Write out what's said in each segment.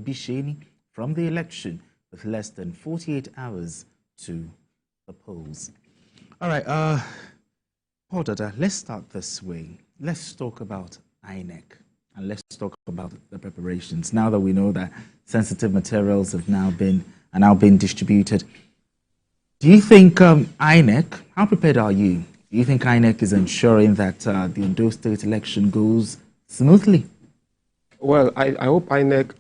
Bisheni from the election with less than 48 hours to the polls. All right, Paul Dada, let's start this way. Let's talk about INEC and let's talk about the preparations. Now that we know that sensitive materials are now being distributed, do you think INEC, how prepared are you? Do you think INEC is ensuring that the Ondo state election goes smoothly? Well, I hope INEC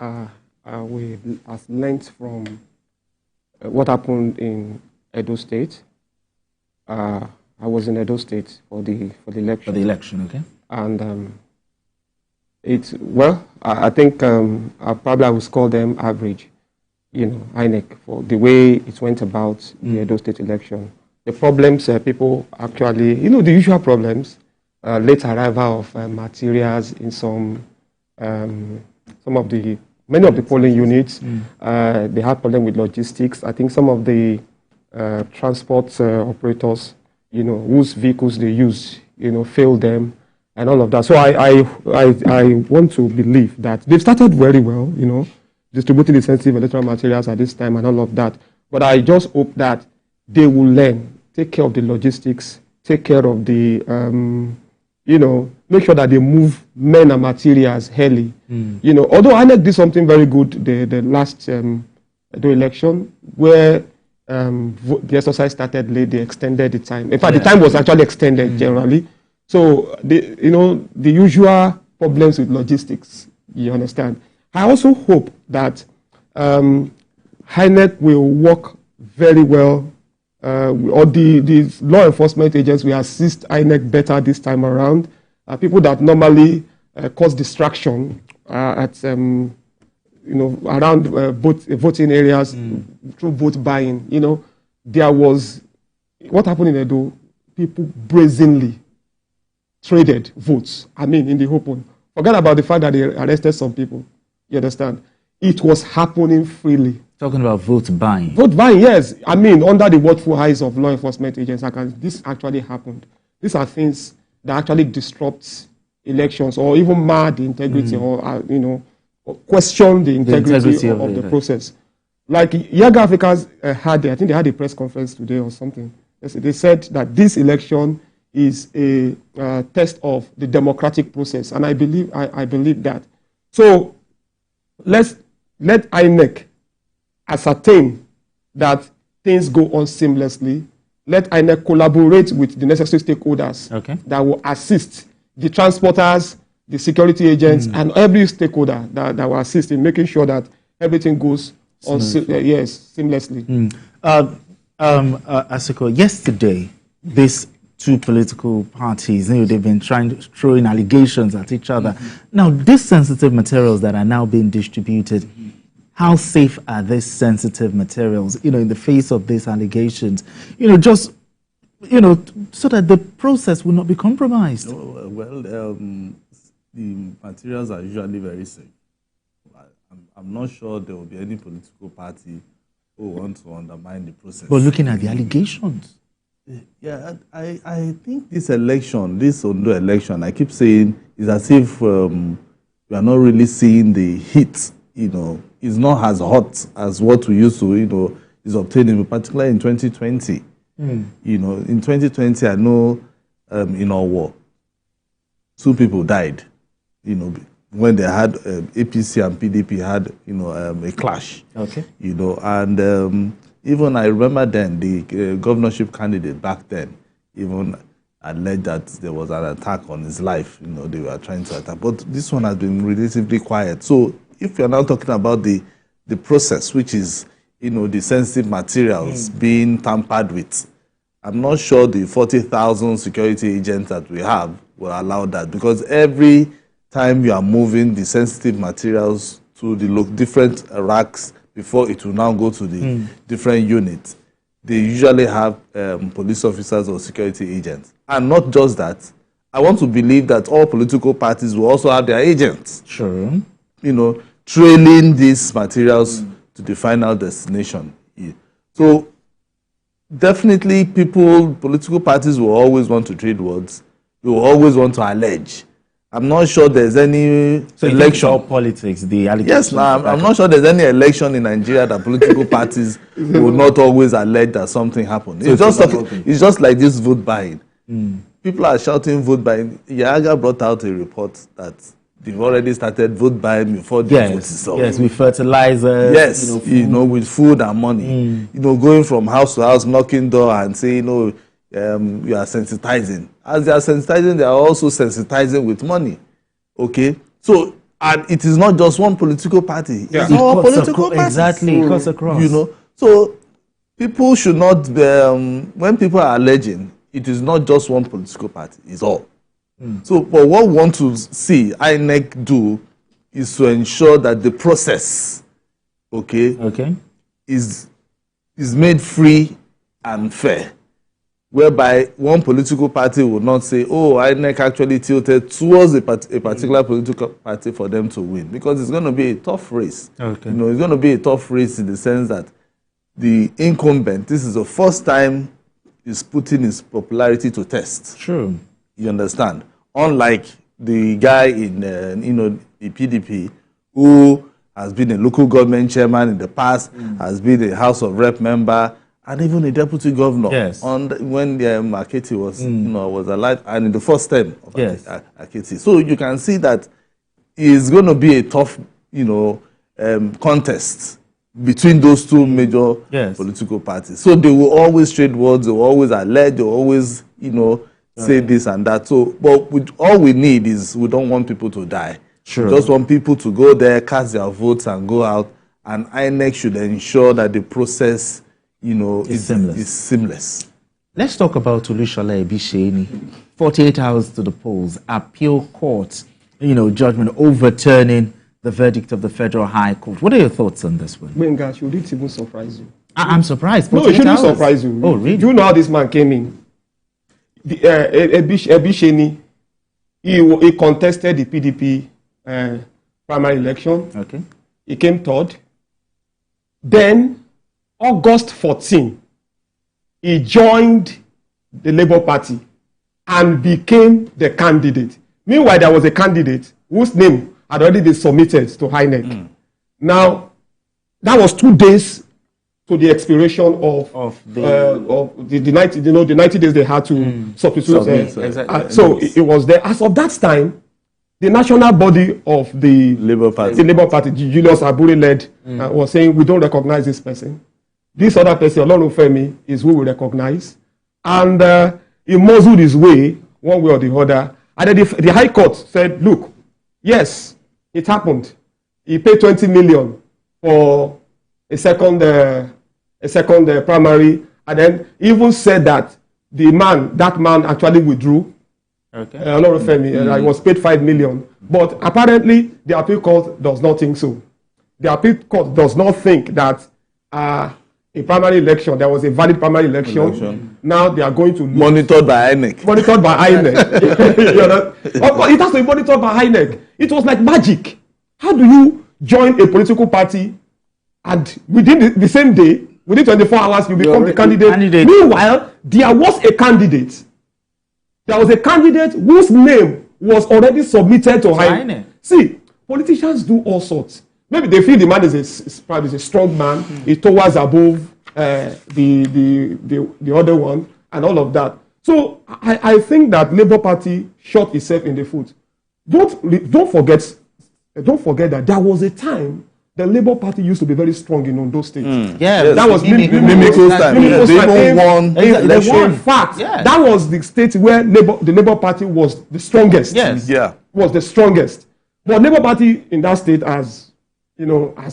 has learned from what happened in Edo State. I was in Edo State for the election. For the election, okay. And I think I would call them average, INEC, for the way it went about the Edo State election. The problems people actually, the usual problems, late arrival of materials in many of the polling units. They had problem with logistics. I think some of the transport operators, whose vehicles they use, failed them and all of that. So I want to believe that they've started very well, distributing the sensitive electoral materials at this time and all of that. But I just hope that they will learn, take care of the logistics, take care of the, make sure that they move men and materials early. Although INEC did something very good the last the election, where the exercise started late, they extended the time. In fact, the time was actually extended generally. So the usual problems with logistics, you understand. I also hope that INEC will work very well, or the law enforcement agents will assist INEC better this time around. People that normally cause distraction at around voting areas through vote buying. There was what happened in Edo. People brazenly traded votes. In the open. Forget about the fact that they arrested some people. You understand? It was happening freely. Talking about vote buying. Vote buying, yes. Under the watchful eyes of law enforcement agents, this actually happened. These are things that actually disrupt elections or even mar the integrity or question the integrity of the process. Like Young Africans I think they had a press conference today or something. They said that this election is a test of the democratic process, and I believe that. So let INEC ascertain that things go on seamlessly. Let INEC collaborate with the necessary stakeholders that will assist the transporters, the security agents, and every stakeholder that will assist in making sure that everything goes on seamlessly. Asiko, yesterday, these two political parties, they've been throwing allegations at each other. Now, these sensitive materials that are now being distributed, how safe are these sensitive materials, in the face of these allegations? So that the process will not be compromised. Well, the materials are usually very safe. I'm not sure there will be any political party who want to undermine the process. But looking at the allegations. Yeah, I think this Ondo election, I keep saying, is as if we are not really seeing the heat. It's not as hot as what we used to, is obtaining, particularly in 2020. In 2020, I know in our war, 2 people died, when they had APC and PDP had, a clash. Okay. And even I remember then, the governorship candidate back then, even alleged that there was an attack on his life. They were trying to attack. But this one has been relatively quiet. So if you're now talking about the process, which is, the sensitive materials being tampered with, I'm not sure the 40,000 security agents that we have will allow that, because every time you are moving the sensitive materials to the different racks before it will now go to the different units, they usually have police officers or security agents. And not just that, I want to believe that all political parties will also have their agents. Sure. Trailing these materials to the final destination. So definitely political parties will always want to trade words. They will always want to allege. I'm not sure there's any election. Politics, the Yes, I'm not sure there's any election in Nigeria that political parties will not always allege that something happened. So it's just like this vote buying. People are shouting vote buying. Yaga brought out a report that they've already started vote buying before the vote is up. Yes, with fertilizers. Yes, with food and money. Going from house to house, knocking door and saying, you are sensitizing. As they are sensitizing, they are also sensitizing with money. Okay? So, and it is not just one political party. Yeah. It's all political parties. Exactly, it cuts across. So people should not, when people are alleging, it is not just one political party, it's all. So, but what we want to see INEC do is to ensure that the process, is made free and fair, whereby one political party will not say, oh, INEC actually tilted towards a particular political party for them to win, because it's going to be a tough race. It's going to be a tough race in the sense that the incumbent, this is the first time is putting his popularity to test. True. You understand? Unlike the guy in, the PDP, who has been a local government chairman in the past, has been a House of Rep member, and even a deputy governor. Yes. When Aketi was, was alive, and in the first term of Aketi. So you can see that it's going to be a tough, contest between those two major political parties. So they will always trade words, they will always allege, they will always, say this and that. So, but all we need is, we don't want people to die. Sure. We just want people to go there, cast their votes and go out. And INEC should ensure that the process, is seamless. Let's talk about Olushola Ebisheni. 48 hours to the polls. Appeal court, judgment overturning the verdict of the Federal High Court. What are your thoughts on this one? Benga, should it even surprise you? I'm surprised. No, it shouldn't surprise you. Oh, really? Do you know how this man came in? Ebisheni, he contested the PDP primary election. Okay. He came third. Then, August 14, he joined the Labour Party and became the candidate. Meanwhile, there was a candidate whose name had already been submitted to INEC. Now, that was 2 days to the expiration of the 90, the 90 days they had to substitute. So it was there. As of that time, the national body of the Labour Party, Julius Abure led, was saying, we don't recognize this person. This other person, Olorunfemi, is who we recognize. And he muzzled his way, one way or the other. And then the High Court said, look, yes, it happened. He paid 20 million for a second primary, and then even said that that man actually withdrew. Okay. Olorunfemi, he was paid 5 million. But apparently, the appeal court does not think so. The appeal court does not think that a primary election, there was a valid primary election. Now they are going to lose. Monitored by INEC. Monitored by INEC. Of course, it has to be monitored by INEC. It was like magic. How do you join a political party and within the same day, within 24 hours, you become the candidate? Meanwhile, there was a candidate. There was a candidate whose name was already submitted to INEC. See, politicians do all sorts. Maybe they feel the man is a strong man, he's towards above the other one, and all of that. So I think that Labour Party shot itself in the foot. Don't forget that there was a time the Labour Party used to be very strong in Ondo State. Yeah, that was Mimiko's time. They even won election. In fact, that was the state where the Labour Party was the strongest. Yes. Yeah. Was the strongest. But Labour Party in that state has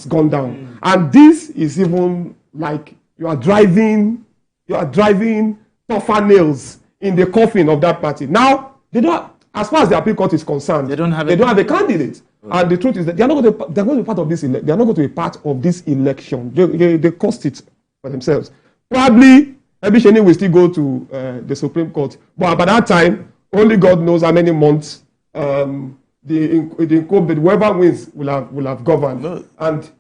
gone down. And this is even like you are driving tougher nails in the coffin of that party. Now, they don't, as far as the appeal court is concerned, they don't have a candidate. Okay. And the truth is that they're going to be part of this. They're not going to be part of this election. They cost it for themselves. Probably, Ebisheni will still go to the Supreme Court. But by that time, only God knows how many months the incumbent, whoever wins, will have governed. No, and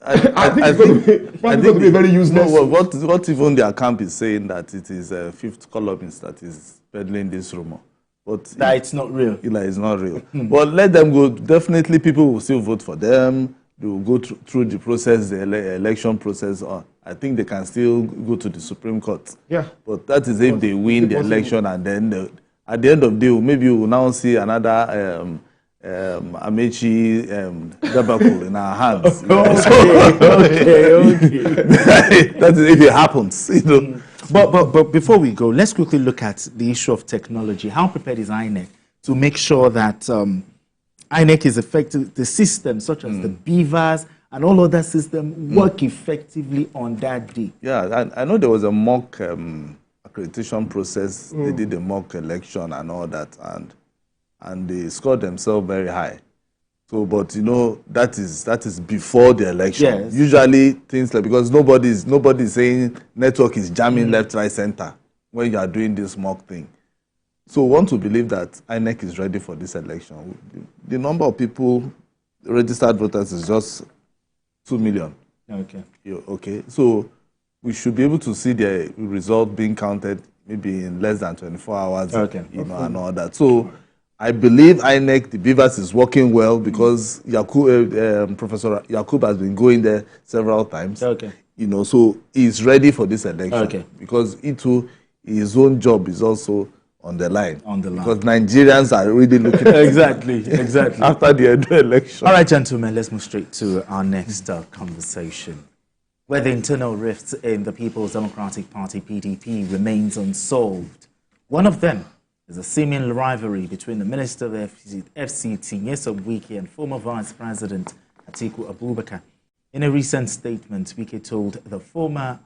I think it's going to be very useless. No, what even their camp is saying that it is a fifth columnist that is peddling this rumor. but that it's not real. It's not real. But let them go. Definitely, people will still vote for them. They will go through the process, the election process. Or I think they can still go to the Supreme Court. Yeah. But that is if they win the election, and then at the end of the day, maybe we will now see another Amechi debacle in our hands. Okay. That is if it happens. But before we go, let's quickly look at the issue of technology. How prepared is INEC to make sure that INEC is effective, the systems such as the beavers and all other systems work effectively on that day? Yeah, I know there was a mock accreditation process. They did a mock election and all that, and they scored themselves very high. So, but that is before the election. Yes. Usually things like, because nobody's saying network is jamming left, right, center when you are doing this mock thing. So, we want to believe that INEC is ready for this election. The number of people registered voters is just 2 million. Okay. Okay. So we should be able to see the result being counted maybe in less than 24 hours. Okay. And all that. So I believe INEC, the Beavers, is working well because Professor Yakub has been going there several times. Okay. So he's ready for this election. Okay. Because his own job is also on the line. Because line. Nigerians are really looking at Exactly. after the election. All right, gentlemen, let's move straight to our next conversation. Where the internal rifts in the People's Democratic Party, PDP, remains unsolved. One of them is a seeming rivalry between the Minister of FCT, Nyesom Wike, and former Vice President Atiku Abubakar. In a recent statement, Wike told the former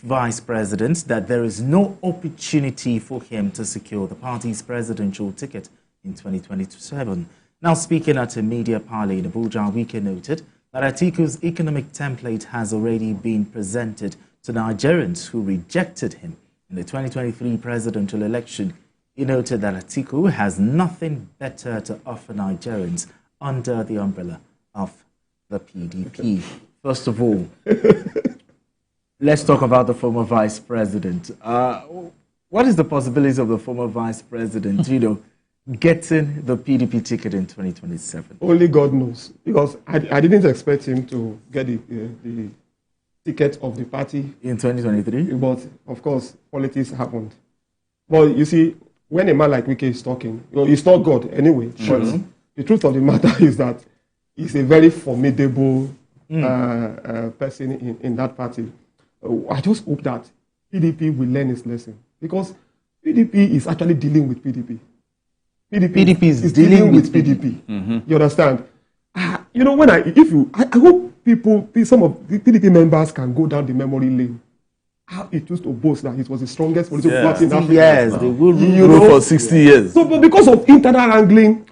Vice President that there is no opportunity for him to secure the party's presidential ticket in 2027. Now, speaking at a media parley in Abuja, Wike noted that Atiku's economic template has already been presented to Nigerians who rejected him in the 2023 presidential election. He noted that Atiku has nothing better to offer Nigerians under the umbrella of the PDP. First of all, let's talk about the former vice president. What is the possibilities of the former vice president, getting the PDP ticket in 2027? Only God knows, because I didn't expect him to get the ticket of the party in 2023. But of course, politics happened. But you see, when a man like Wike is talking, he's not God anyway. But the truth of the matter is that he's a very formidable person in that party. I just hope that PDP will learn its lesson, because PDP is actually dealing with PDP. PDP is dealing with PDP. You understand? I hope some of the PDP members can go down the memory lane. How it used to boast that it was the strongest political party in Africa. Yes, they will rule for 60 years. So, but because of internal wrangling,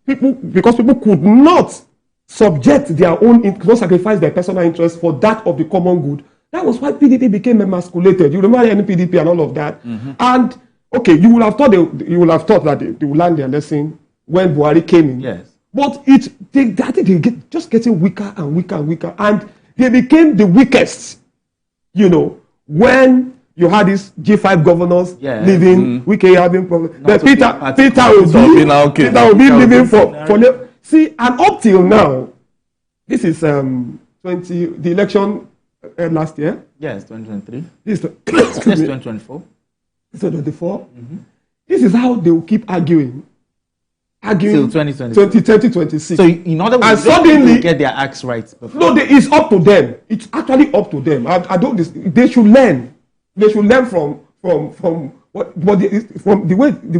because people could not subject their own, could not sacrifice their personal interest for that of the common good, that was why PDP became emasculated. You remember NPDP and all of that. And okay, you will have thought that they will learn their lesson when Buhari came in. Yes. But they just getting weaker and weaker and weaker, and they became the weakest. When you had these G5 governors leaving, Wike having problems. Peter will be leaving for see, and up till now, this is the election last year. Yes, 2023. This is 2024. 2024. This is how they will keep arguing till 2026. So in other words, and suddenly get their acts right. No, it's up to them. It's actually up to them. They should learn. They should learn from the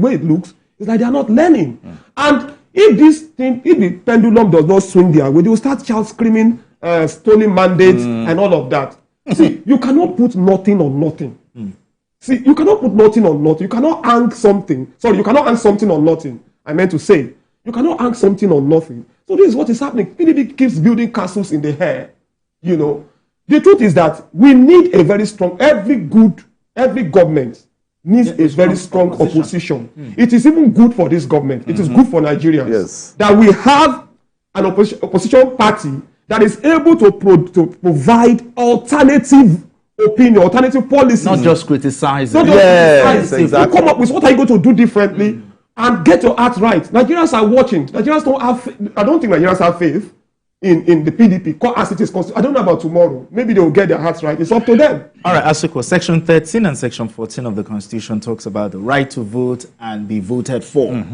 way it looks. It's like they are not learning. And if the pendulum does not swing their way, they will start screaming, stolen mandates and all of that. See, you cannot put nothing on nothing. See, you cannot put nothing on nothing. You cannot hang something. Sorry, you cannot hang something on nothing. I meant to say, you cannot hang something on nothing. So this is what is happening. PDP keeps building castles in the air. The truth is that we need a very strong, every government needs a very strong opposition. It is even good for this government. It is good for Nigerians that we have an opposition party that is able to provide alternative opinion, alternative policies. Not just criticize. Not just criticize. Exactly. You come up with what are you going to do differently? and get your heart right. Nigerians are watching. Nigerians don't have. I don't think Nigerians have faith in the PDP as it is. I don't know about tomorrow. Maybe they will get their hearts right. It's up to them. All right, Asuko, Section 13 and Section 14 of the Constitution talks about the right to vote and be voted for.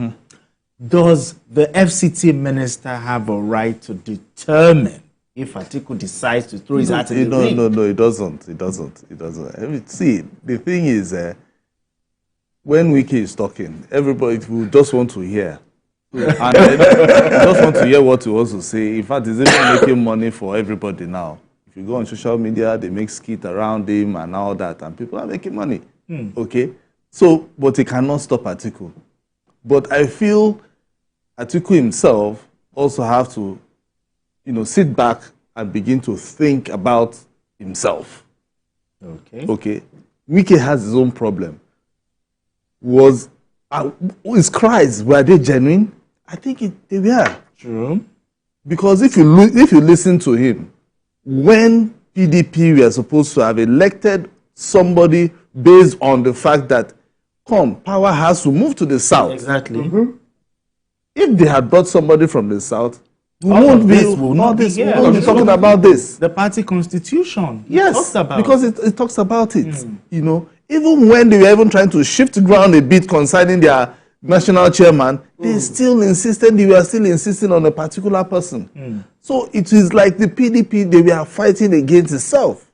Does the FCT minister have a right to determine if Atiku decides to throw his hat in the ring? No, it doesn't. It doesn't. See, the thing is, when Wiki is talking, everybody will just want to hear. And just want to hear what he wants to say. In fact, he's even making money for everybody now. If you go on social media, they make skit around him and all that, and people are making money. Okay? So, but he cannot stop Atiku. But I feel Atiku himself also have to, sit back and begin to think about himself. Okay? Wike has his own problem. His cries, were they genuine? I think they were. True. Because if you listen to him, when PDP were supposed to have elected somebody based on the fact that power has to move to the south. Exactly. If they had brought somebody from the south, we All won't of be this will not be here. talking about this. The party constitution. Yes, because it talks about it. Even when they were even trying to shift ground a bit concerning their national chairman, they were still insisting on a particular person. So it is like the PDP, they were fighting against itself.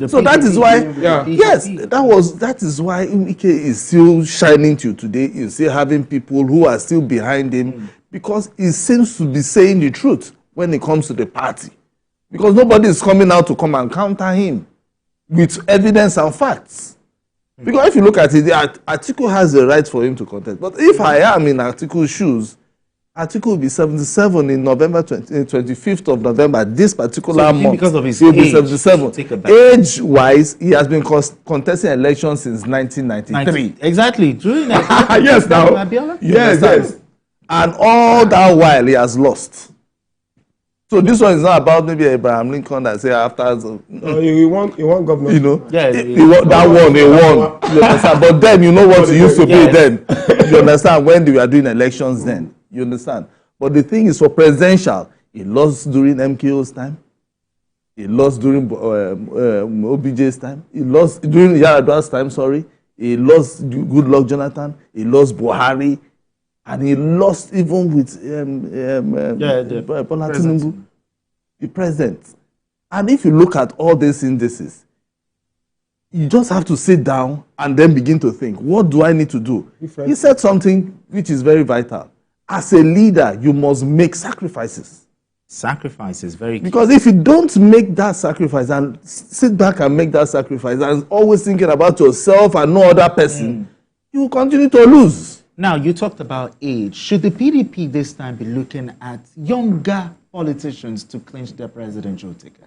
So that is why, that is why Wike is still shining to you today. You're still having people who are still behind him because he seems to be saying the truth when it comes to the party. Because nobody is coming out to come and counter him with evidence and facts. Because if you look at it, Atiku has the right for him to contest. But if I am in Atiku's shoes, Atiku will be 77 in November 25th of November, this particular month. Because of his he'll age, be 77. Age-wise, he has been contesting elections since 1993. Exactly. During that. Yes, now. Yes. And all that while, he has lost. So this one is not about maybe Abraham Lincoln that say after. He won governor. That one, he won. You understand? But then you know what it used to be then. You understand? When they were doing elections then. You understand? But the thing is, for presidential, he lost during MKO's time. He lost during OBJ's time. He lost during Yar'Adua's time, He lost Goodluck Jonathan. He lost Buhari. And he lost even with Bola Tinubu, the president. And if you look at all these indices, you just have to sit down and then begin to think, what do I need to do? He said something which is very vital. As a leader, you must make sacrifices. Sacrifices, very key. Because if you don't make that sacrifice and sit back and make that sacrifice and always thinking about yourself and no other person, you will continue to lose. Now, you talked about age. Should the PDP this time be looking at younger politicians to clinch their presidential ticket?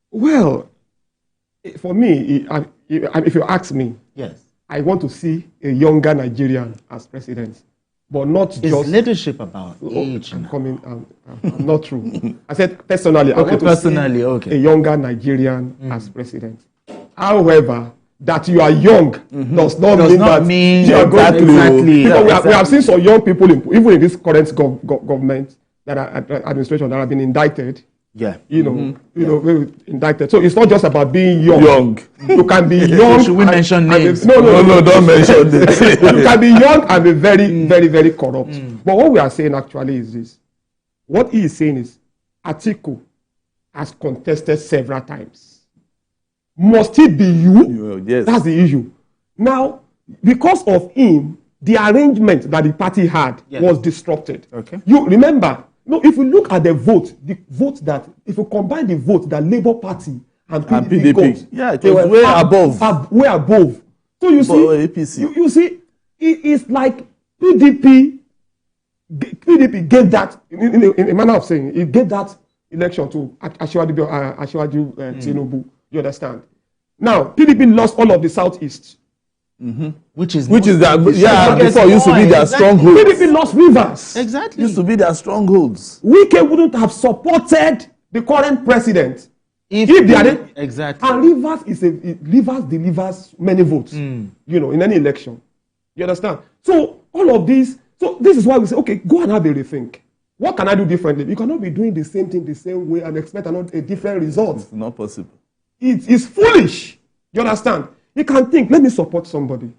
Well, for me, if you ask me, yes, I want to see a younger Nigerian as president, but not Is just leadership about age. I'm not true. I said personally, I want to see a younger Nigerian as president. However, that you are young does not mean you are going to. Exactly. Because we have seen some young people, even in this current government, that are administration that have been indicted. Yeah. Indicted. So it's not just about being young. You can be young. Should we mention names? No, don't mention names. You can be young and be very, very, very corrupt. But what we are saying actually is this. What he is saying is, Atiku has contested several times. Must it be you? Yes. That's the issue. Now, because of him, the arrangement that the party had was disrupted. Okay. You remember, if you look at the vote that, if you combine the vote that Labour Party and PDP got, it was way above. Way above. So you see, APC. you see, it's like PDP gave that, in a manner of saying, it gave that election to Asiwaju Tinubu. You understand? Now, PDP lost all of the Southeast. Which is before used to be their strongholds. PDP lost Rivers. Exactly. Used to be their strongholds. Wike wouldn't have supported the current president if they hadn't. Exactly. And Rivers delivers many votes, in any election. You understand? So all of these, So this is why we say, okay, go and have a rethink. What can I do differently? You cannot be doing the same thing the same way and expect a different result. It's not possible. It's foolish. You understand? You can think, let me support somebody.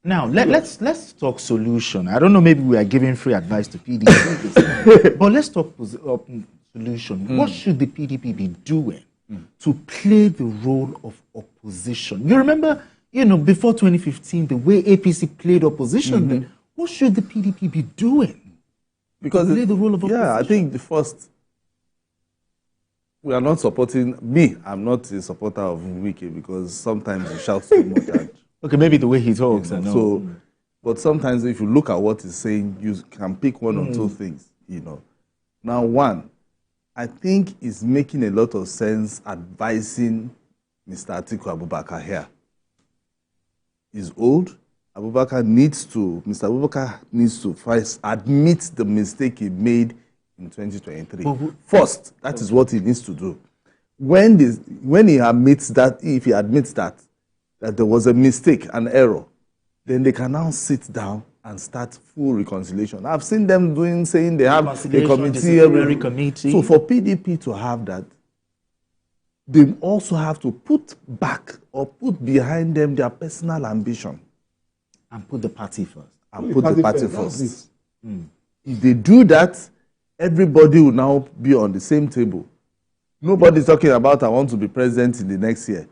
Now, let's talk solution. I don't know, maybe we are giving free advice to PDP, but let's talk solution. What should the PDP be doing to play the role of opposition? You remember, before 2015, the way APC played opposition then. What should the PDP be doing? Because to play the role of opposition? Yeah, I think the first, we are not supporting, I'm not a supporter of Wike because sometimes he shouts too much. Okay, maybe the way he talks. So, but sometimes if you look at what he's saying, you can pick one or two things, Now, one, I think it's making a lot of sense advising Mr. Atiku Abubakar here. He's old. Mr. Abubakar needs to first admit the mistake he made in 2023. First, that is what he needs to do. When he admits that, if he admits that there was a mistake, an error, then they can now sit down and start full reconciliation. I've seen them saying they have a committee. So for PDP to have that, they also have to put back or put behind them their personal ambition. And put the party first. If they do that, everybody will now be on the same table. Nobody's talking about, I want to be president in the next year.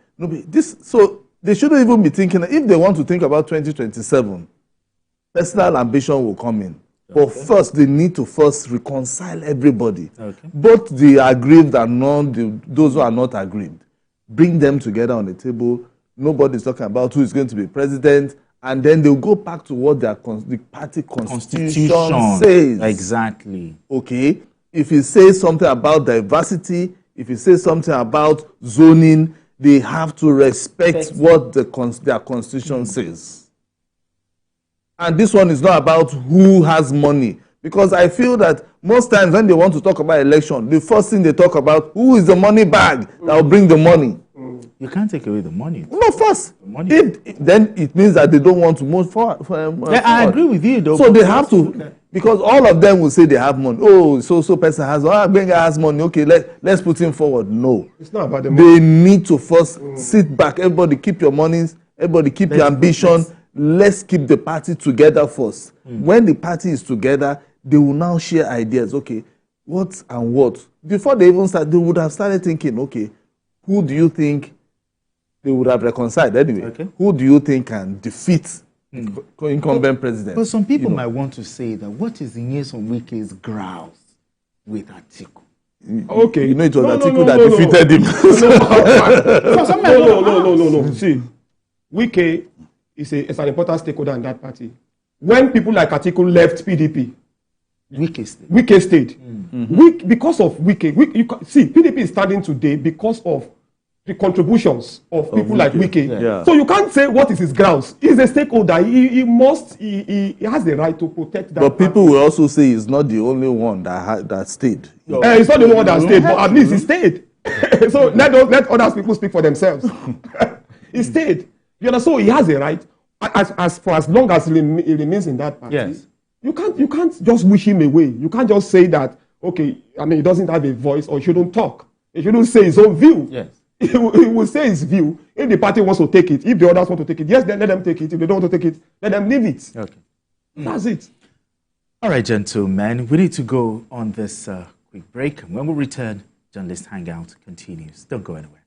So they shouldn't even be thinking, if they want to think about 2027, personal ambition will come in. But first, they need to reconcile everybody. Both the aggrieved and those who are not aggrieved. Bring them together on the table. Nobody's talking about who is going to be president. And then they'll go back to what the party constitution says. Exactly. Okay? If it says something about diversity, if it says something about zoning, they have to respect what their constitution says. And this one is not about who has money. Because I feel that most times when they want to talk about election, the first thing they talk about, who is the money bag that will bring the money? You can't take away the money. No, first. Then it means that they don't want to move forward. I agree with you, though. So they have to, because all of them will say they have money. Oh, so person has, Benga has money. Okay, let's put him forward. No. It's not about the money. They need to first sit back. Everybody keep your monies. Everybody keep your ambition. Let's keep the party together first. When the party is together, they will now share ideas. Okay, what and what? Before they even start, they would have started thinking, okay, who do you think they would have reconciled anyway? Okay. Who do you think can defeat incumbent president? But some people might want to say that what is in Nyesom Wike's grouse with Atiku? Okay. It was Atiku that defeated him. No. See, Wike is an important stakeholder in that party. When people like Atiku left PDP, Wike stayed. Because of Wike, see, PDP is standing today because of the contributions of people like Wike. Yeah. So you can't say what is his grounds. He's a stakeholder. He has the right to protect that. But people will also say he's not the only one that stayed. He's not the only one that stayed, but at least he stayed. So let other people speak for themselves. He stayed. So he has a right. For as long as he remains in that party. Yes. You can't just wish him away. You can't just say that, okay, he doesn't have a voice or he shouldn't talk. He shouldn't say his own view. Yes. He will say his view. If the party wants to take it, if the others want to take it, yes, then let them take it. If they don't want to take it, let them leave it. Okay. That's it. All right, gentlemen, we need to go on this quick break. When we return, Journalist Hangout continues. Don't go anywhere.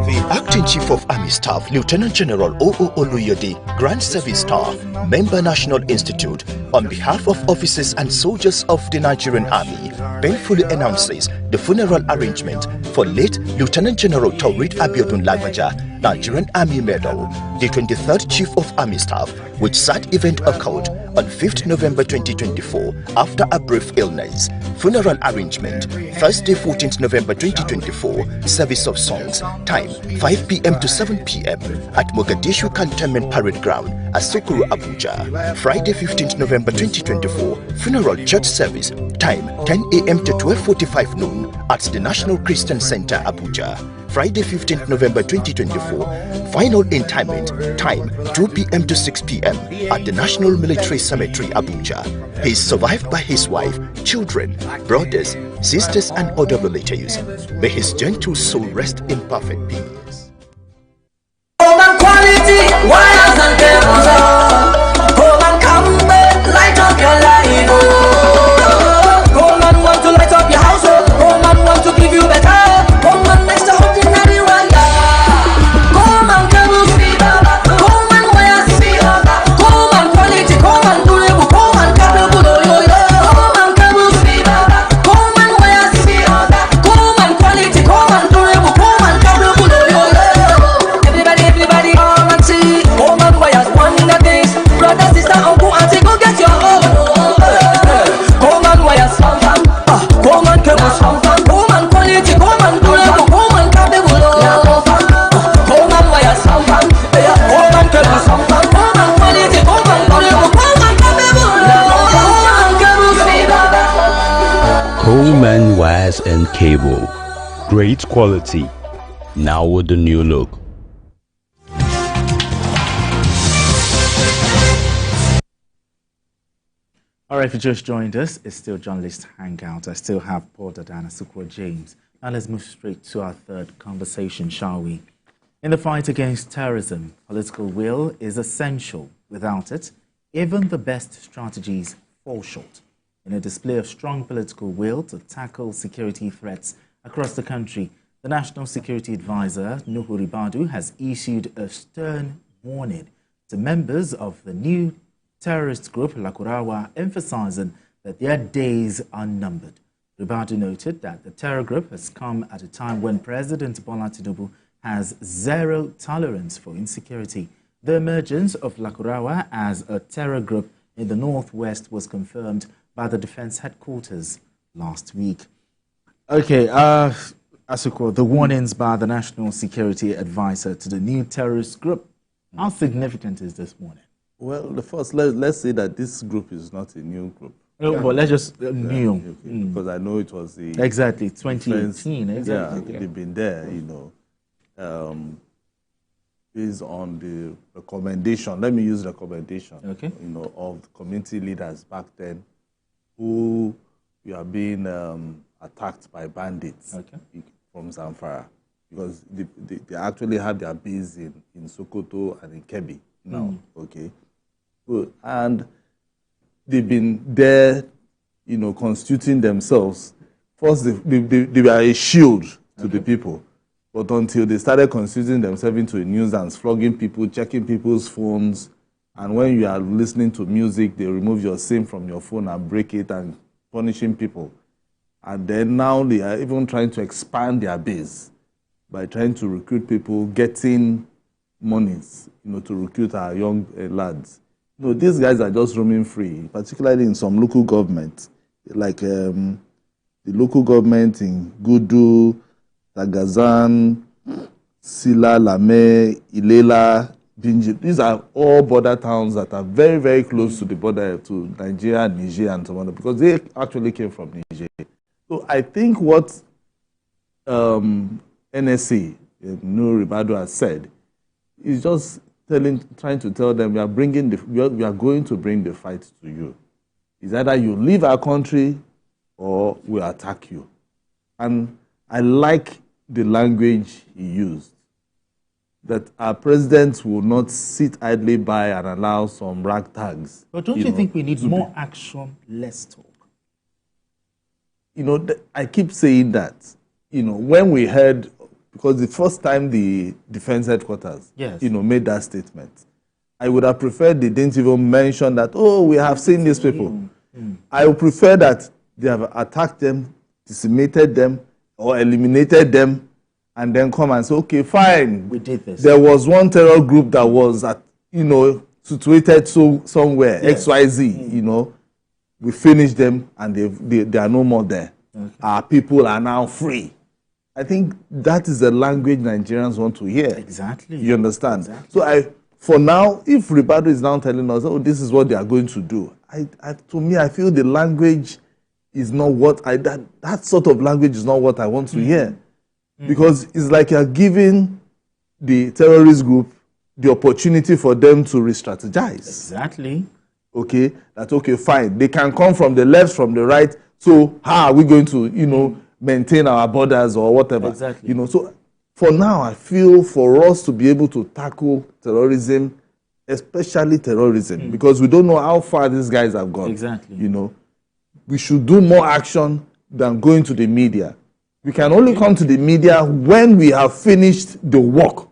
The Acting Chief of Army Staff, Lieutenant General O.O. Oluyode, Grand Service Staff, Member National Institute, on behalf of officers and soldiers of the Nigerian Army, painfully announces the funeral arrangement for late Lieutenant General Taurid Abiodun Lagbaja, Nigerian Army Medal. The 23rd Chief of Army Staff, which sad event occurred on 5th November 2024 after a brief illness. Funeral arrangement, Thursday 14th November 2024, service of songs, time 5 p.m. to 7 p.m. at Mogadishu Cantonment Parade Ground, Asukuru, Abuja. Friday 15th November 2024, funeral church service, time 10 a.m. to 12:45 noon at the National Christian Center, Abuja. Friday 15th November 2024, final interment, time 2 p.m. to 6 p.m. at the National Military Cemetery, Abuja. He is survived by his wife, children, brothers, sisters and other relatives. May his gentle soul rest in perfect peace. Coleman wires and cable, great quality, now with the new look. All right, if you just joined us, it's still Journalist Hangout. I still have Paul Dadana, Sukwa James. Now let's move straight to our third conversation, shall we? In the fight against terrorism, political will is essential. Without it, even the best strategies fall short. In a display of strong political will to tackle security threats across the country, the National Security Advisor, Nuhu Ribadu, has issued a stern warning to members of the new terrorist group, Lakurawa, emphasizing that their days are numbered. Ribadu noted that the terror group has come at a time when President Bola Tinubu has zero tolerance for insecurity. The emergence of Lakurawa as a terror group in the northwest was confirmed by the Defense Headquarters last week. Okay, Asuko, the warnings by the National Security Advisor to the new terrorist group, how significant is this warning? Well, the first, let's say that this group is not a new group. No, but let's just new. Okay. Because I know it was the... Exactly, 2018, exactly. Yeah, they've been there, based on the recommendation, let me use recommendation, of the community leaders back then who were being attacked by bandits from Zamfara, because they actually have their base in Sokoto and in Kebbi now, Good. And they've been there, constituting themselves. First, they were a shield to the people. But until they started constituting themselves into a nuisance, flogging people, checking people's phones, and when you are listening to music, they remove your SIM from your phone and break it and punishing people. And then now they are even trying to expand their base by trying to recruit people, getting monies, to recruit our young lads. These guys are just roaming free, particularly in some local government, like the local government in Gudu, Tagazan, Sila, Lame, Ilela, Binji. These are all border towns that are very, very close to the border to Nigeria, Niger, and so on, because they actually came from Niger. So I think what NSC, Nuhu Ribadu, has said is just trying to tell them we are going to bring the fight to you. It's either you leave our country or we'll attack you. And I like the language he used, that our president will not sit idly by and allow some ragtags. But don't you think we need more action, less talk? I keep saying that, when we heard, because the first time the Defense Headquarters, made that statement, I would have preferred they didn't even mention that, we have seen these people. I would prefer that they have attacked them, decimated them, or eliminated them, and then come and say, okay, fine. We did this. There was one terror group that was at, situated somewhere, XYZ, you know, we finish them and they are no more there. Okay. Our people are now free. I think that is the language Nigerians want to hear. Exactly. You understand? Exactly. So for now, if Ribadu is now telling us, oh, this is what they are going to do, to me, I feel the language is not what that sort of language is not what I want to hear. Because it's like you're giving the terrorist group the opportunity for them to re-strategize. Exactly. Okay, okay, fine. They can come from the left, from the right. So how are we going to, you know, maintain our borders or whatever? Exactly. You know, so for now, I feel for us to be able to tackle terrorism, especially terrorism, because we don't know how far these guys have gone. Exactly. You know, we should do more action than going to the media. We can only come to the media when we have finished the work.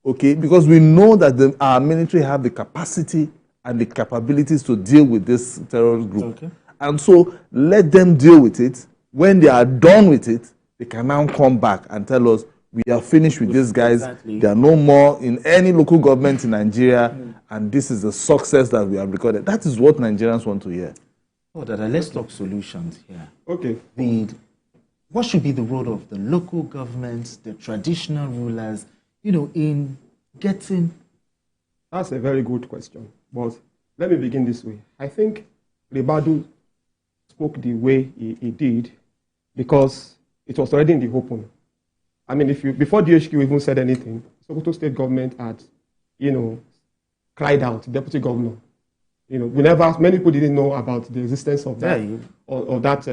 Okay, because we know that our military have the capacity and the capabilities to deal with this terrorist group. Okay. And so let them deal with it. When they are done with it, they can now come back and tell us, we are finished with these guys. Exactly. They are no more in any local government in Nigeria, and this is the success that we have recorded. That is what Nigerians want to hear. Oh, Dada, let's talk solutions here. Okay. What should be the role of the local governments, the traditional rulers, you know, in getting... That's a very good question. But let me begin this way. I think Ribadu spoke the way he did because it was already in the open. I mean, before DHQ even said anything, Sokoto state government had, you know, cried out, deputy governor. You know, many people didn't know about the existence of that,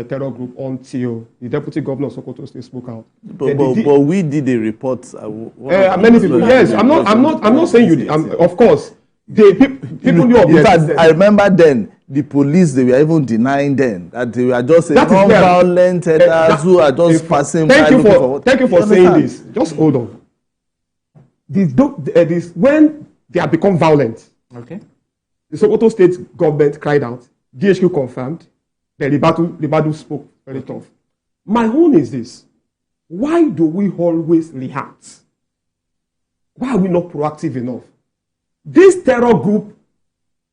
terror group until the deputy governor of Sokoto State spoke out. But we did a report. Many people, yes. I'm not saying you did. Of course, people knew of the existence. I remember then the police, they were even denying then that they were just non-violent terrorists who are just passing by. Thank you for saying this. Just hold on. When they have become violent, okay. The Sokoto state government cried out. DHQ confirmed. Then Ribadu spoke very tough. My own is this. Why do we always react? Why are we not proactive enough? This terror group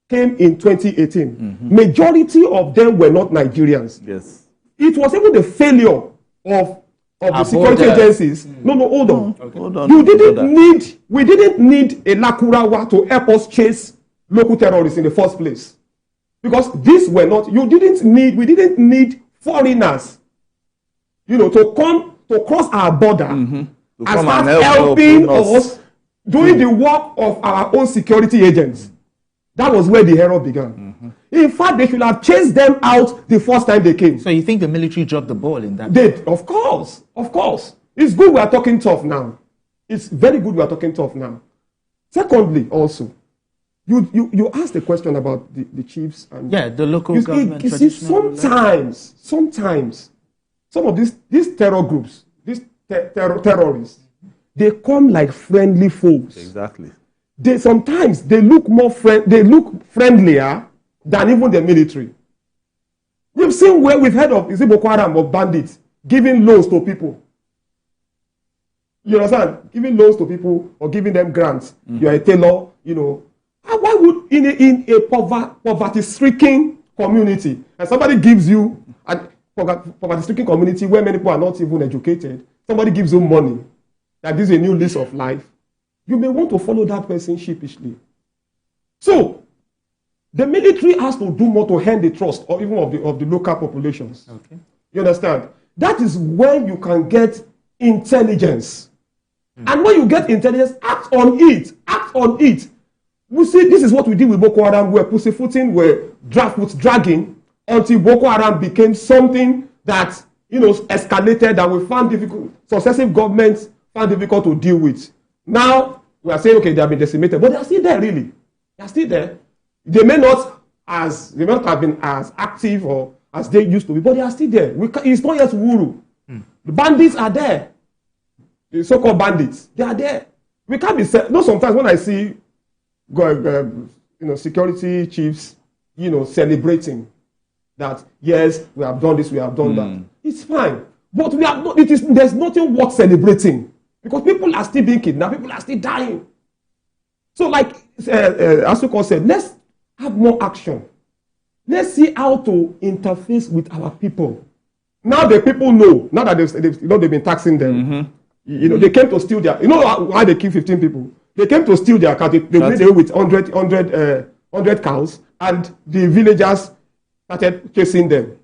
came in 2018. Majority of them were not Nigerians. Yes. It was even the failure of the security agencies. No, hold on. Okay. Hold on. We didn't need a Lakurawa to help us chase local terrorists in the first place. Because these were not, we didn't need foreigners, you know, to cross our border and start helping us doing the work of our own security agents. That was where the error began. In fact, they should have chased them out the first time they came. So you think the military dropped the ball in that? Of course. It's good we are talking tough now. It's very good we are talking tough now. Secondly, also, you asked a question about the chiefs and the local government. You see, sometimes some of these terror groups, these terrorists, they come like friendly folks. Exactly. Sometimes they look friendlier than even the military. We've seen where we've heard of Boko Haram or bandits giving loans to people. You understand? Giving loans to people or giving them grants. You are a tailor, you know. Why would in a poverty-stricken community, and somebody gives you a poverty-stricken community where many people are not even educated, somebody gives you money that gives you a new lease of life, you may want to follow that person sheepishly. So the military has to do more to earn the trust or even of the local populations. Okay. You understand? That is when you can get intelligence. And when you get intelligence, act on it. We see, this is what we did with Boko Haram. We're pussyfooting, we're dragging until Boko Haram became something that, you know, escalated, that we found difficult, successive governments found difficult to deal with. Now, we are saying, okay, they have been decimated, but they are still there, really. They are still there. They may not have been as active or as they used to be, but they are still there. It's not yet Wuru. The bandits are there. The so-called bandits, they are there. We can't be... sometimes when I see security chiefs, celebrating that, yes, we have done this, we have done that. It's fine. But there's nothing worth celebrating because people are still being kidnapped, people are still dying. So Asuko said, let's have more action. Let's see how to interface with our people. Now the people know, now that they've been taxing them. You know, they came to steal their, you know why they kill 15 people? They came to steal their cow. They made away with 100 cows, and the villagers started chasing them.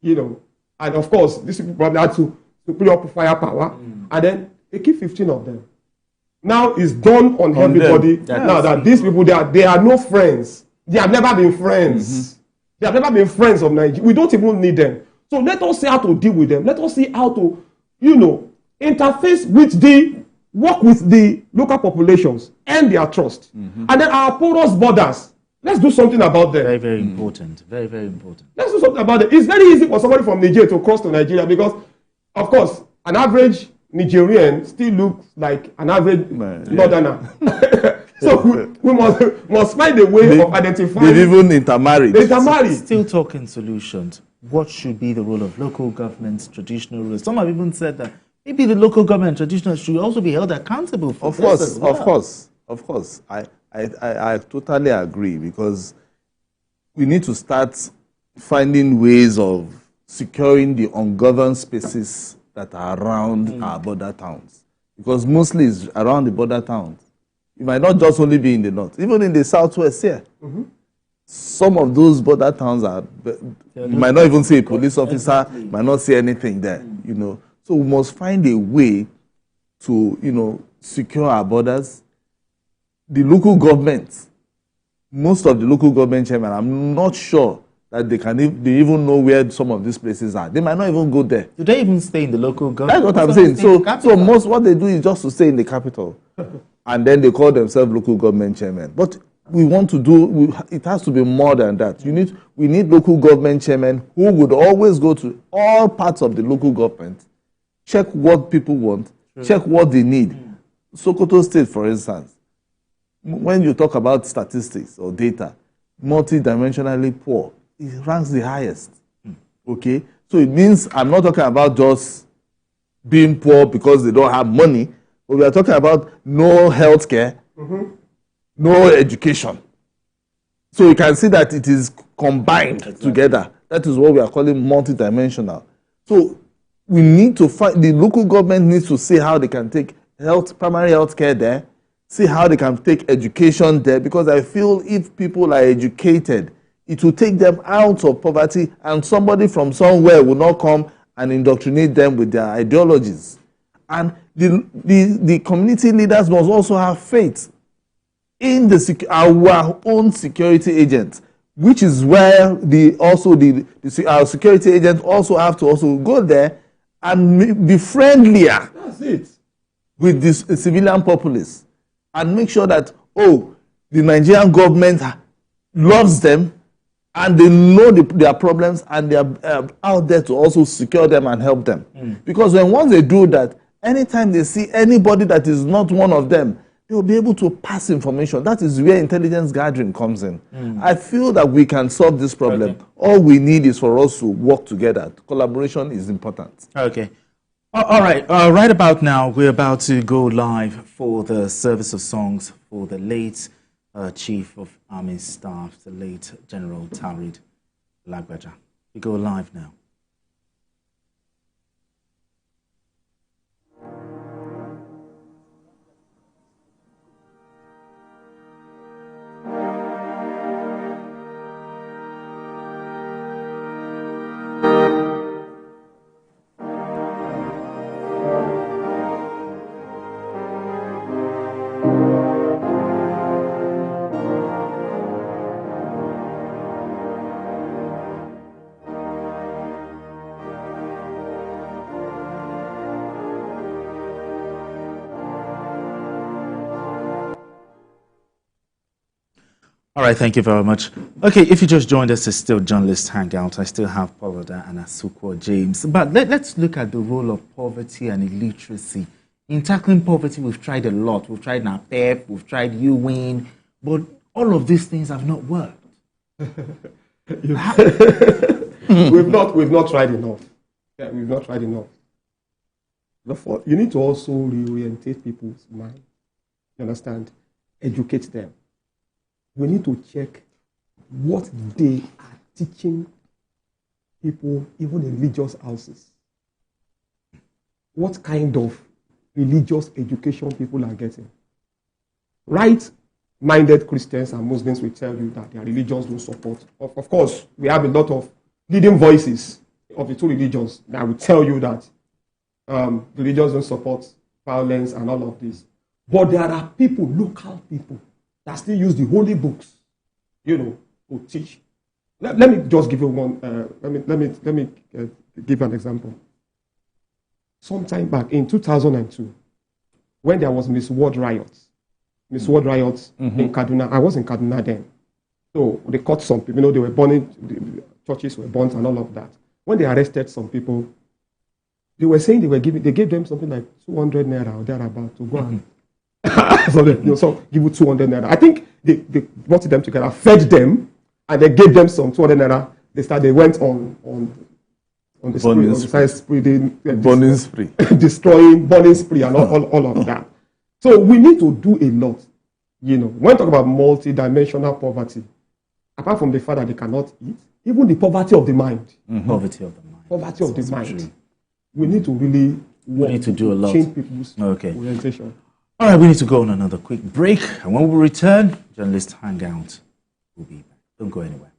You know, and of course, these people probably had to put up firepower, and then they killed 15 of them. Now it's done on everybody. Now that these people, they are no friends. They have never been friends. They have never been friends of Nigeria. We don't even need them. So let us see how to deal with them. Let us see how to, you know, interface with work with the local populations and their trust. And then our porous borders, let's do something about them. Very, very important. Very, very important. Let's do something about it. It's very easy for somebody from Nigeria to cross to Nigeria because, of course, an average Nigerian still looks like an average Northerner. So we must find a way of identifying. They've even intermarried. Still talking solutions. What should be the role of local governments, traditional rulers? Some have even said that maybe the local government traditional should also be held accountable for this as well. Of course. I totally agree, because we need to start finding ways of securing the ungoverned spaces that are around our border towns. Because mostly it's around the border towns. It might not just only be in the north, even in the southwest here. Some of those border towns are, you might not even see a police officer, might not see anything there, you know. So we must find a way to, you know, secure our borders. The local government, most of the local government chairmen, I'm not sure that they even know where some of these places are. They might not even go there. Do they even stay in the local government? That's what I'm saying. So most what they do is just to stay in the capital, and then they call themselves local government chairmen. But we want to do, it has to be more than that. We need local government chairmen who would always go to all parts of the local government, check what people want, check what they need. Sokoto State, for instance, when you talk about statistics or data, multidimensionally poor, it ranks the highest. Okay? So it means I'm not talking about just being poor because they don't have money, but we are talking about no health care, no education. So you can see that it is combined together. That is what we are calling multidimensional. So we need to find, the local government needs to see how they can take primary health care there, see how they can take education there, because I feel if people are educated, it will take them out of poverty, and somebody from somewhere will not come and indoctrinate them with their ideologies. And the community leaders must also have faith in our own security agents, which is where our security agents also have to also go there and be friendlier with the civilian populace, and make sure that, the Nigerian government loves them and they know their problems, and they are out there to also secure them and help them. Because once they do that, anytime they see anybody that is not one of them, they will be able to pass information. That is where intelligence gathering comes in. I feel that we can solve this problem. Okay. All we need is for us to work together. Collaboration is important. Okay. All right. Right about now, we're about to go live for the service of songs for the late Chief of Army Staff, the late General Tarid Lagbaja. We go live now. All right, thank you very much. Okay, if you just joined us, it's still Journalist Hangout. I still have Pauloda and Asukwo James. But let's look at the role of poverty and illiteracy. In tackling poverty, we've tried a lot. We've tried NAPEP, we've tried UWIN, but all of these things have not worked. We've not tried enough. Yeah, we've not tried enough. Therefore, you need to also reorientate people's mind. You understand? Educate them. we need to check what they are teaching people, even in religious houses. What kind of religious education people are getting. Right-minded Christians and Muslims will tell you that their religions don't support. Of course, we have a lot of leading voices of the two religions that will tell you that religions don't support violence and all of this. But there are people, local people, that still use the holy books, to teach. Let me just give you one. Let me give an example. Sometime back in 2002, when there was Miss World riots in Kaduna, I was in Kaduna then. So they caught some people. They were burning, the churches were burnt and all of that. When they arrested some people, they were saying they gave them something like 200 naira or thereabout to go and so give you 200 naira. I think they brought them together, fed them, and they gave them some 200 naira. They went on the spree, burning spree, destroying, burning spree, and all of that. So we need to do a lot. When we talk about multi-dimensional poverty, apart from the fact that they cannot eat, even the poverty of the mind. Poverty of the mind. Poverty of the mind. True. We need to really do a lot. Change people's orientation. All right, we need to go on another quick break. And when we return, Journalist Hangout will be back. Don't go anywhere.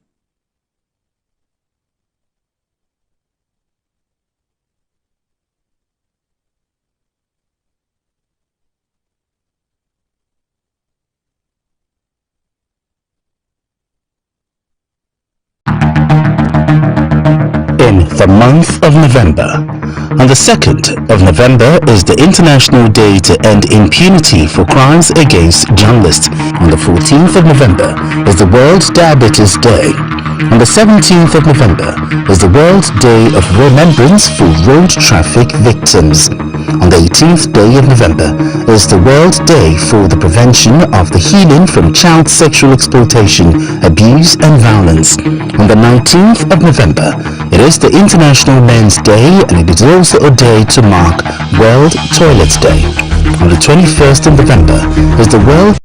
In the month of November. On the 2nd of November is the International Day to End Impunity for Crimes Against Journalists. On the 14th of November is the World Diabetes Day. On the 17th of November is the World Day of Remembrance for Road Traffic Victims. On the 18th day of November is the World Day for the Prevention of the Healing from Child Sexual Exploitation, Abuse and Violence. On the 19th of November, it is the International Men's Day, and it is also a day to mark World Toilet Day. On the 21st of November is the World...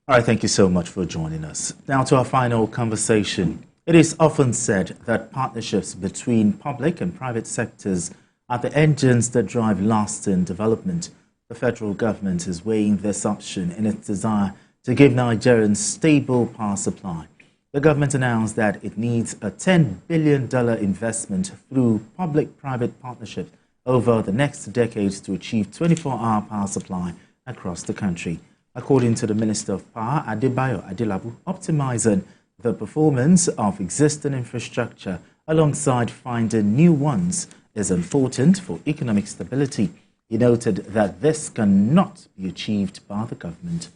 All right, thank you so much for joining us. Now to our final conversation. It is often said that partnerships between public and private sectors are the engines that drive lasting development. The federal government is weighing this option in its desire to give Nigerians stable power supply. The government announced that it needs a $10 billion investment through public-private partnerships over the next decades to achieve 24-hour power supply across the country. According to the Minister of Power, Adebayo Adelabu, optimizing the performance of existing infrastructure alongside finding new ones is important for economic stability. He noted that this cannot be achieved by the government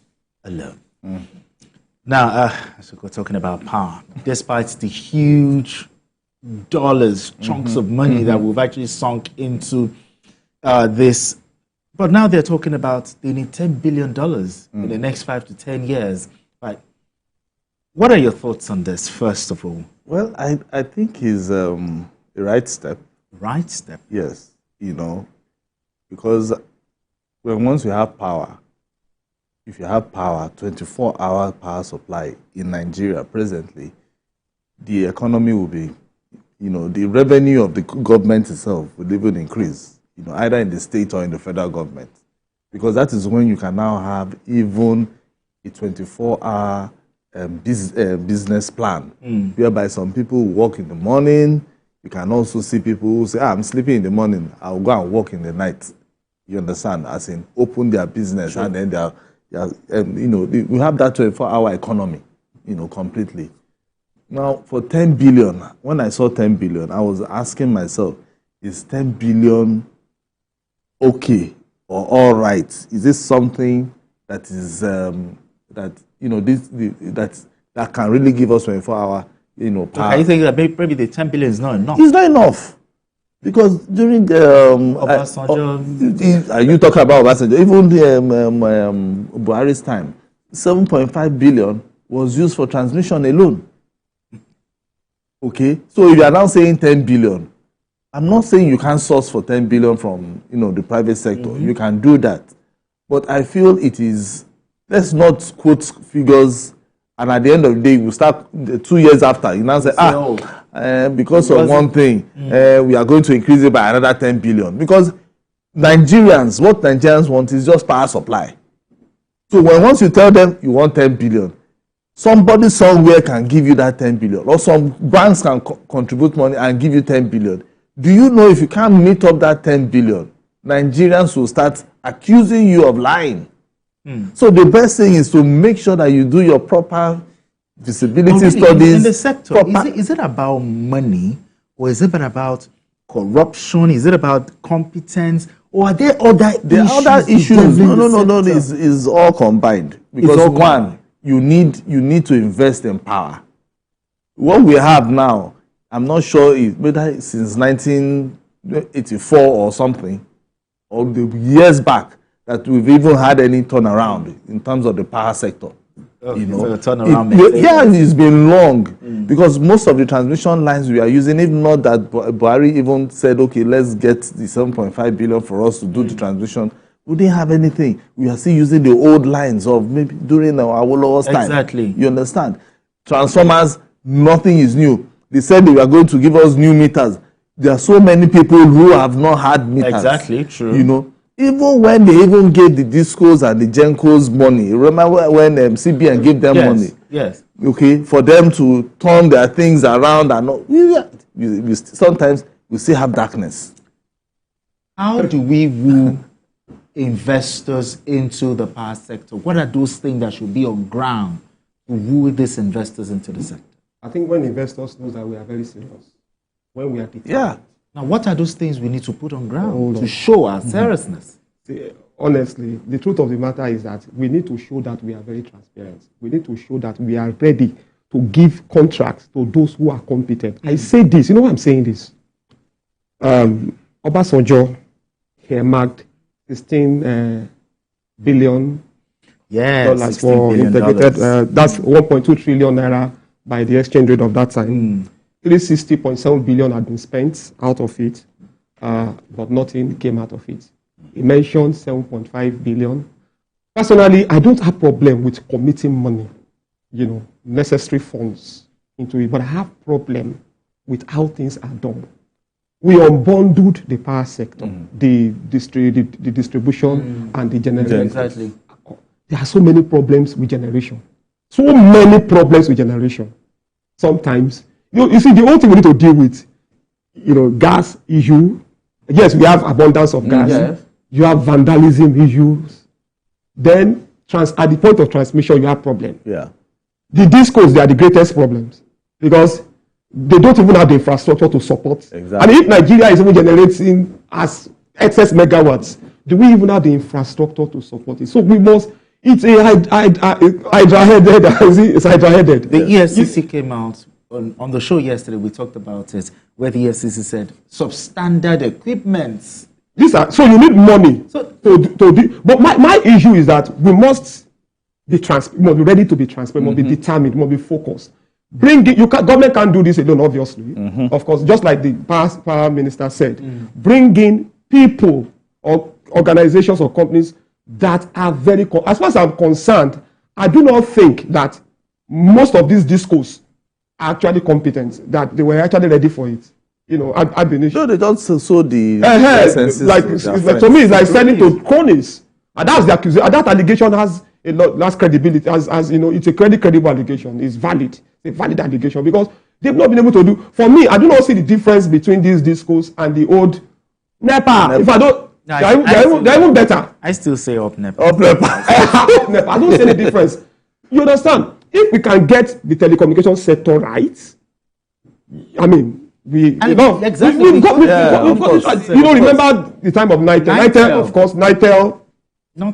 alone. Now, as we're talking about power, despite the huge dollars, chunks of money that we've actually sunk into this, but now they're talking about they need $10 billion in the next 5 to 10 years. Right. What are your thoughts on this, first of all? Well, I think it's a right step. Right step? Yes, because once you have power, if you have power, 24-hour power supply in Nigeria presently, the economy will be, the revenue of the government itself will even increase, either in the state or in the federal government. Because that is when you can now have even a 24-hour business plan, whereby some people work in the morning. You can also see people who say, I'm sleeping in the morning, I'll go and work in the night. You understand? As in, open their business, and then we have that 24-hour economy, completely. Now, for 10 billion, when I saw 10 billion, I was asking myself, is 10 billion okay or all right? Is this something that is that can really give us 24-hour? Power. So are you thinking that maybe the 10 billion is not enough? It's not enough. Because during the... you talk about Obasanjo, even the Buhari's time, 7.5 billion was used for transmission alone. Okay? So if you are now saying 10 billion, I'm not saying you can't source for 10 billion from the private sector. You can do that. But I feel it is let's not quote figures, and at the end of the day, we start 2 years after, you now say, because of one thing, we are going to increase it by another 10 billion. Because what Nigerians want is just power supply. So once you tell them you want 10 billion, somebody somewhere can give you that 10 billion, or some banks can contribute money and give you 10 billion. Do you know if you can't meet up that 10 billion, Nigerians will start accusing you of lying? So the best thing is to make sure that you do your proper visibility studies. In the sector, is it about money, or is it about corruption? Is it about competence, or are there other issues? No. It's all combined. Because one, you need to invest in power. What we have now, I'm not sure whether since 1984 or something, or the years back, that we've even had any turnaround in terms of the power sector. It's been long, because most of the transmission lines we are using, if not that Buhari even said, okay, let's get the 7.5 billion for us to do the transmission, we didn't have anything. We are still using the old lines of maybe during our Awolowo's time. Exactly. You understand? Transformers, nothing is new. They said they were going to give us new meters. There are so many people who have not had meters. Exactly, true. You know, even when they even gave the discos and the gencos money, remember when CBN gave them money? Yes. Okay, for them to turn their things around and all. Sometimes we still have darkness. How do we woo investors into the power sector? What are those things that should be on ground to woo these investors into the sector? I think when investors know that we are very serious, when we are determined. Yeah. Now, what are those things we need to put on ground to show our seriousness? See, honestly, the truth of the matter is that we need to show that we are very transparent. We need to show that we are ready to give contracts to those who are competent. I say this, you know why I'm saying this? Obasanjo, he marked $16 billion dollars for integrated. That's 1.2 trillion naira by the exchange rate of that time. 360.7 billion had been spent out of it, but nothing came out of it. He mentioned 7.5 billion. Personally, I don't have problem with committing money, necessary funds into it, but I have problem with how things are done. We unbundled the power sector, the distribution and the generation. Exactly. There are so many problems with generation. So many problems with generation. Sometimes, you see, the only thing we need to deal with, gas issue. Yes, we have abundance of gas. Yes. You have vandalism issues. Then, at the point of transmission, you have problem. Yeah. The discos, they are the greatest problems because they don't even have the infrastructure to support. Exactly. And if Nigeria is even generating as excess megawatts, do we even have the infrastructure to support it? So we must. It's a hydra-headed. It's hydra-headed. The EFCC came out on the show yesterday. We talked about it, where the EFCC said substandard equipments. So you need money to do. But my issue is that we must be ready to be transparent, must be determined, must be focused. Government can't do this alone, obviously. Of course, just like the past power minister said, bring in people or organizations or companies that are very, as far as I'm concerned, I do not think that most of these discos are actually competent, that they were actually ready for it. I've been... No, they don't sow the licenses. Like to me, it's like selling to cronies. And that's the accusation. And that allegation has a lot less credibility. As it's a credible allegation. It's valid. It's a valid allegation because they've not been able to do... For me, I do not see the difference between these discos and the old NEPA. If I don't... They're even better. I still say up NEPA. Up NEPA. I don't see the difference. You understand? If we can get the telecommunication sector right, I mean, we've got it. Remember the time of Nitel. Nitel, of course, Nitel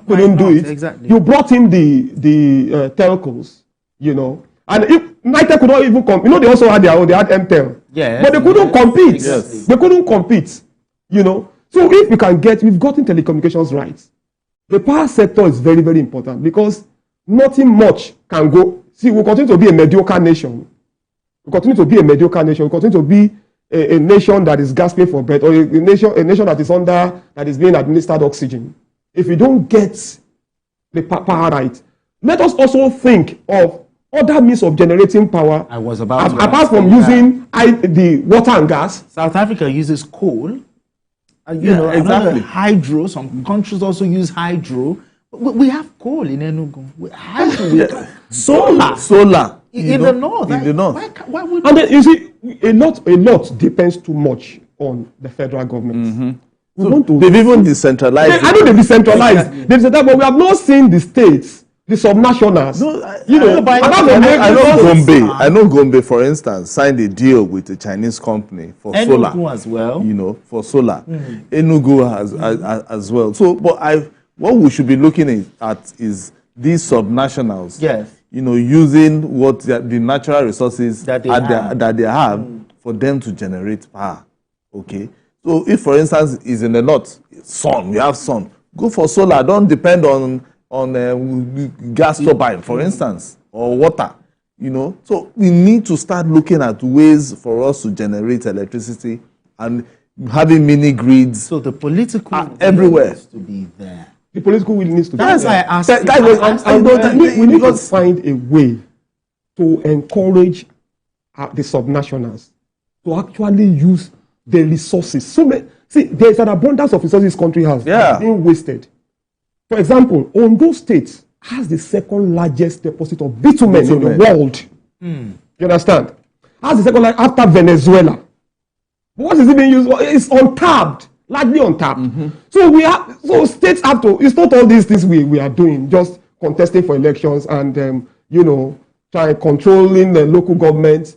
couldn't do it. Exactly. You brought in the telcos, and if Nitel could not even come, they also had their own, they had MTEL. Yeah. But they couldn't compete. Yes. They couldn't compete, So if we can we've gotten telecommunications right. The power sector is very, very important because nothing much can go. See, we'll continue to be a mediocre nation. We'll continue to be a mediocre nation. We'll continue to be a nation that is gasping for breath, or a nation that is being administered oxygen. If we don't get the power right, let us also think of other means of generating power. I was about to apart from using the water and gas. South Africa uses coal. Exactly. Hydro. Some countries also use hydro. We have coal in Enugu. Hydro. Solar. In the north. In the north. Why would And then, you see, a lot depends too much on the federal government. Mm-hmm. We want to. They've even decentralized. I know they decentralized. But we have not seen the states, the subnationals. I know Gombe, for instance, signed a deal with a Chinese company for solar. Enugu as well. For solar. Enugu has as well. So, but what we should be looking at is these subnationals. Yes. Using what the natural resources that they have for them to generate power. Okay. So if, for instance, is in the north, sun, we have sun, go for solar. Don't depend on gas turbine, for instance, or water. So we need to start looking at ways for us to generate electricity and having mini grids. So the political everywhere needs to be there. The political will needs to be there. That's why I asked. We need to find a way to encourage the subnationals to actually use the resources. See, there's an abundance of resources this country has being wasted. For example, Ondo State has the second largest deposit of bitumen in the world. You understand? Has the second largest after Venezuela. What is it being used for? It's untapped, largely untapped. So states have to. It's not all these things we are doing, just contesting for elections and controlling the local government.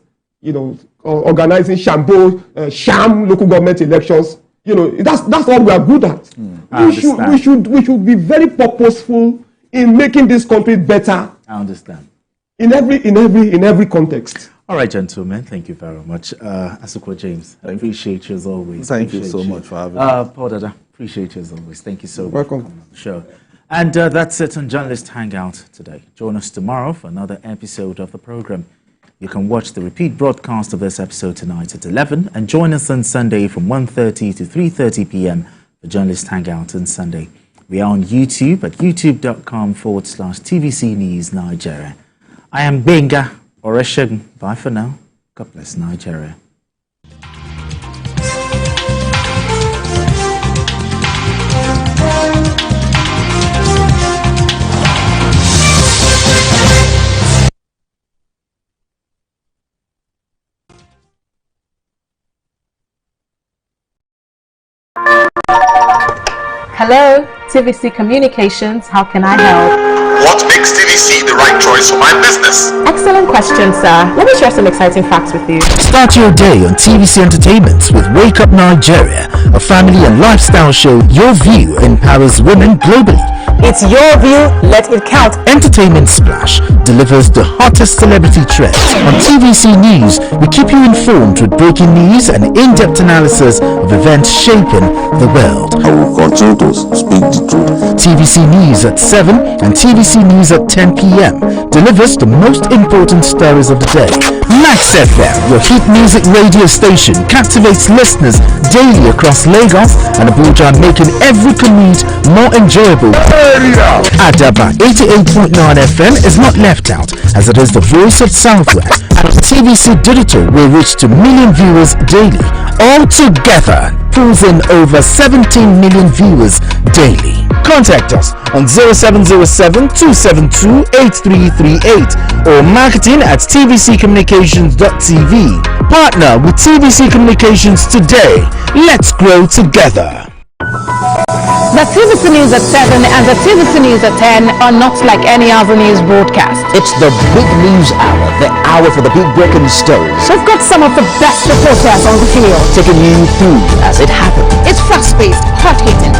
Organizing sham local government elections. That's all we are good at. We should be very purposeful in making this country better. I understand. In every context. All right, gentlemen, thank you very much. Asuko James, I appreciate you as always. Thank you so much for having me. Paul Dada, appreciate you as always. Thank you so much Welcome. for coming on the show. And that's it on Journalist Hangout today. Join us tomorrow for another episode of the program. You can watch the repeat broadcast of this episode tonight at 11 and join us on Sunday from 1:30 to 3:30 p.m. for Journalist Hangout on Sunday. We are on YouTube at youtube.com/TVC News Nigeria. I am Benga Oreshegun. Bye for now. God bless Nigeria. Hello, TVC Communications. How can I help? What makes TVC the right choice for my business? Excellent question, sir. Let me share some exciting facts with you. Start your day on TVC Entertainment with Wake Up Nigeria, a family and lifestyle show. Your view empowers women globally. It's your view, let it count. Entertainment Splash delivers the hottest celebrity trends. On TVC News, we keep you informed with breaking news and in-depth analysis of events shaping the world. I will continue to speak the truth. TVC News at 7 and TVC News at 10 p.m. delivers the most important stories of the day. Max FM, your hit music radio station, captivates listeners daily across Lagos and Abuja, making every commute more enjoyable. Adaba 88.9 FM is not left out, as it is the voice of Southwest. And TVC Digital will reach to million viewers daily. All together, pulls in over 17 million viewers daily. Contact us on 0707-272-8338 or marketing@tvccommunications.tv. Partner with TVC Communications today. Let's grow together. The TVC News at 7 and the TVC News at 10 are not like any other news broadcast. It's the big news hour, the hour for the big breaking stories. We've got some of the best reporters on the field, Taking you through as it happens. It's fast-paced, hot-hitting,